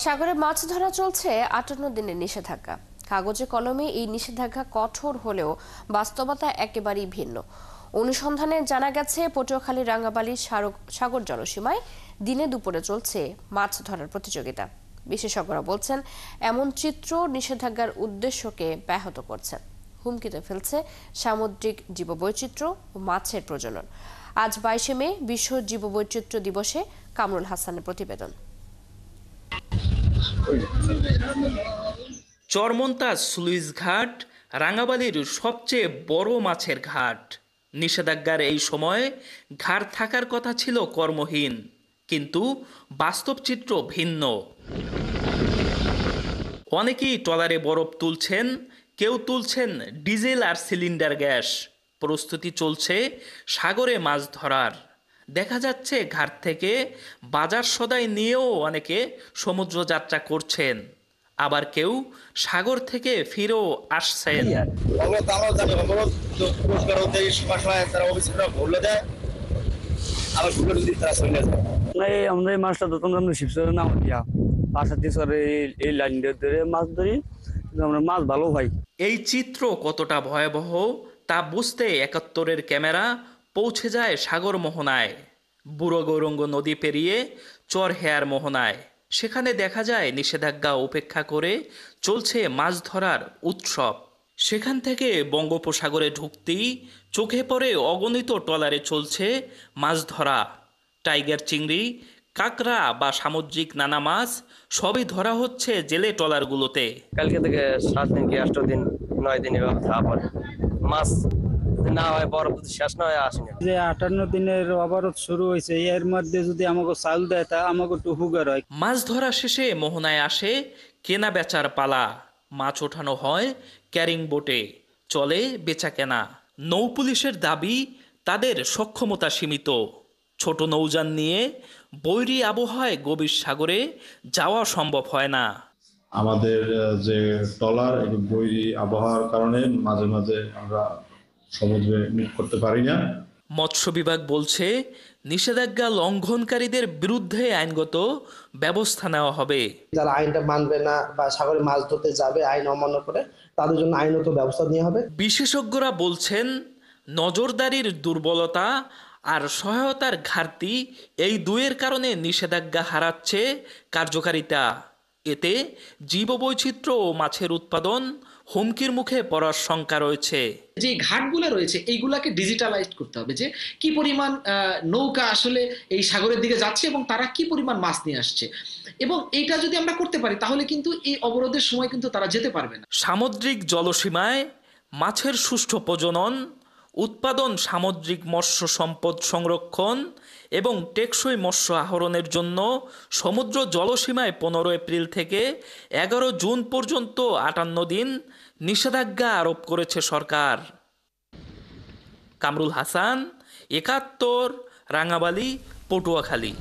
সাগরে মাছ ধরা চলছে 58 দিনের নিষেধাজ্ঞা। কাগজে কলমে এই নিষেধাজ্ঞা কঠোর হলেও বাস্তবতা একেবারেই ভিন্ন। অনুসন্ধানে জানা গেছে পটুয়াখালী রাঙ্গাবালী সাগর জলসীমায় দিনে দুপুরে চলছে মাছ ধরার প্রতিযোগিতা। বিশেষজ্ঞরা বলছেন এমন চিত্র নিষেধাজ্ঞার উদ্দেশ্যকে ব্যাহত করছে, হুমকিতে ফেলছে সামুদ্রিক জীববৈচিত্র্য ও মাছের প্রজনন। আজ 22 মে বিশ্ব জীববৈচিত্র্য দিবসে কামরুল হাসানের প্রতিবেদন। চরমন্তাজ স্লুইস ঘাট রাঙ্গাবালীর সবচেয়ে বড় মাছের ঘাট। নিষেধাজ্ঞার এই সময় ঘাট থাকার কথা ছিল কর্মহীন, কিন্তু বাস্তব চিত্র ভিন্ন। অনেকেই ট্রলারে বরফ তুলছেন, কেউ তুলছেন ডিজেল আর সিলিন্ডার গ্যাস। প্রস্তুতি চলছে সাগরে মাছ ধরার। দেখা যাচ্ছে ঘাট থেকে বাজার সদাই নিয়েও অনেকে সমুদ্র যাত্রা করছেন, আবার কেউ সাগর থেকে ফিরেও আসছেন। আমরা এই মাছটা ধরতাম, আমরা শিবচরে নাম দিয়া বাসা দিয়ে এই লাইন ধরে মাছ ধরি, আমরা মাছ ভালো পাই। এই চিত্র কতটা ভয়াবহ তা বুঝতে 71-এর ক্যামেরা পৌঁছে যায় সাগর মোহনায়, বুড়ো গৌরঙ্গ নদী পেরিয়ে চরহেয়ার মোহনায়। সেখানে দেখা যায় নিষেধাজ্ঞা উপেক্ষা করে চলছে মাছ ধরার উৎসব। সেখান থেকে বঙ্গোপসাগরে ঢুকতেই চোখে পড়ে অগণিত ট্রলারে চলছে মাছ ধরা। টাইগার চিংড়ি, কাঁকড়া বা সামুদ্রিক নানা মাছ সবই ধরা হচ্ছে জেলে ট্রলারগুলোতে। কালকে থেকে 7 দিন কি 8 দিন 9 দিন আবার মাছ না হয়, বরফ যদি শেষ না হয় আসেনি। যে 58 দিনের অবরোধ শুরু হয়েছে, এর মধ্যে যদি আমাকে চাল দেয় তা আমাকে একটু হুগার হয়। মাছ ধরা শেষে মোহনায় আসে কেনা বেচার পালা। মাছ ওঠানো হয় ক্যারিং বোটে, চলে বেচা কেনা। নৌপুলিশের দাবি তাদের সক্ষমতা সীমিত। ছোট নৌযান নিয়ে বৈরী আবহাওয়ায় গভীর সাগরে যাওয়া সম্ভব হয় না। আমাদের যে ট্রলার বৈরী আবহাওয়ার কারণে মাঝে মাঝে আমরা সমুদ্রে মিট করতে পারি না। মৎস্য বিভাগ বলছে নিষেধাজ্ঞা লঙ্ঘনকারীদের বিরুদ্ধে আইনগত ব্যবস্থা নেওয়া হবে। যারা আইনটা মানবে না বা সাগরে মাছ ধরতে যাবে আইন অমান্য করে, তাদের জন্য আইনত ব্যবস্থা নেওয়া হবে। বিশেষজ্ঞরা বলছেন নজরদারির দুর্বলতা আর সহায়তার ঘাটতি, এই দুয়ের কারণে নিষেধাজ্ঞা হারাচ্ছে কার্যকারিতা। এতে জীববৈচিত্র্য ও মাছের উৎপাদন হুমকির মুখে পড়ার শঙ্কা রয়েছে। যে ঘাটগুলো রয়েছে এইগুলাকে ডিজিটালাইজ করতে হবে, যে কি পরিমাণ নৌকা আসলে এই সাগরের দিকে যাচ্ছে এবং তারা কি পরিমাণ মাছ নিয়ে আসছে, এবং এইটা যদি আমরা করতে পারি তাহলে কিন্তু এই অবরোধের সময় কিন্তু তারা যেতে পারবে না। সামুদ্রিক জলসীমায় মাছের সুষ্ঠু প্রজনন, উৎপাদন, সামুদ্রিক মৎস্য সম্পদ সংরক্ষণ এবং টেকসই মৎস্য আহরণের জন্য সমুদ্র জলসীমায় 15 এপ্রিল থেকে 11 জুন পর্যন্ত 58 দিন নিষেধাজ্ঞা আরোপ করেছে সরকার। কামরুল হাসান, 71, রাঙ্গাবালী, পটুয়াখালী।